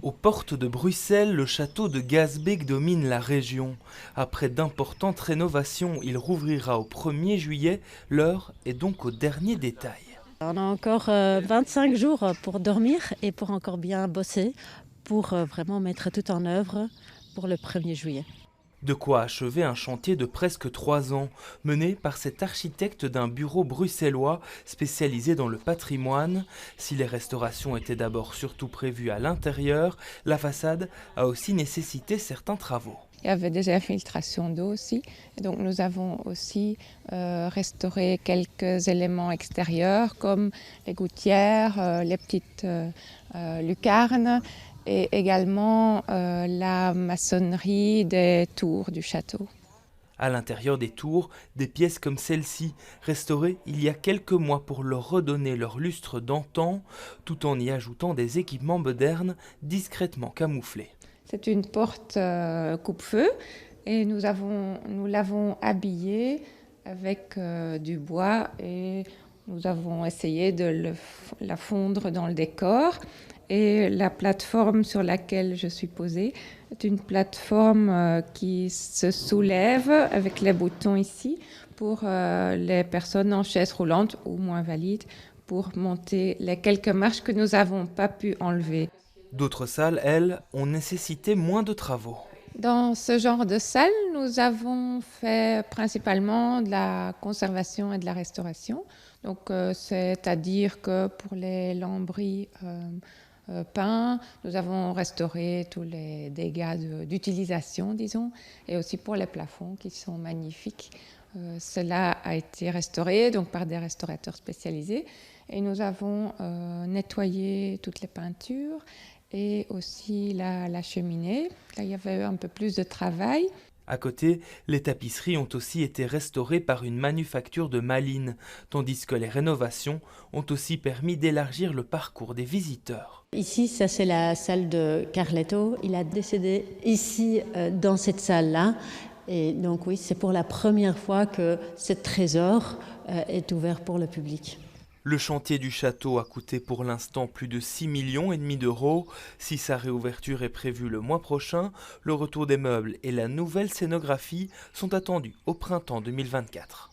Aux portes de Bruxelles, le château de Gaesbeek domine la région. Après d'importantes rénovations, il rouvrira au 1er juillet. L'heure est donc au dernier détail. On a encore 25 jours pour dormir et pour encore bien bosser, pour vraiment mettre tout en œuvre pour le 1er juillet. De quoi achever un chantier de presque 3 ans, mené par cet architecte d'un bureau bruxellois spécialisé dans le patrimoine. Si les restaurations étaient d'abord surtout prévues à l'intérieur, la façade a aussi nécessité certains travaux. Il y avait des infiltrations d'eau aussi. Et donc nous avons aussi restauré quelques éléments extérieurs comme les gouttières, les petites lucarnes et également la maçonnerie des tours du château. À l'intérieur des tours, des pièces comme celle-ci, restaurées il y a quelques mois pour leur redonner leur lustre d'antan, tout en y ajoutant des équipements modernes discrètement camouflés. C'est une porte coupe-feu et nous l'avons habillée avec du bois et nous avons essayé de la fondre dans le décor. Et la plateforme sur laquelle je suis posée est une plateforme qui se soulève avec les boutons ici pour les personnes en chaise roulante ou moins valides pour monter les quelques marches que nous n'avons pas pu enlever. D'autres salles, elles, ont nécessité moins de travaux. Dans ce genre de salle, nous avons fait principalement de la conservation et de la restauration. Donc, c'est-à-dire que pour les lambris peints, nous avons restauré tous les dégâts d'utilisation, disons, et aussi pour les plafonds qui sont magnifiques. Cela a été restauré donc par des restaurateurs spécialisés et nous avons nettoyé toutes les peintures et aussi la cheminée. Là, il y avait un peu plus de travail. À côté, les tapisseries ont aussi été restaurées par une manufacture de Malines, tandis que les rénovations ont aussi permis d'élargir le parcours des visiteurs. Ici, ça c'est la salle de Carletto. Il a décédé ici, dans cette salle-là. Et donc oui, c'est pour la première fois que ce trésor est ouvert pour le public. Le chantier du château a coûté pour l'instant plus de 6,5 millions d'euros. Si sa réouverture est prévue le mois prochain, le retour des meubles et la nouvelle scénographie sont attendus au printemps 2024.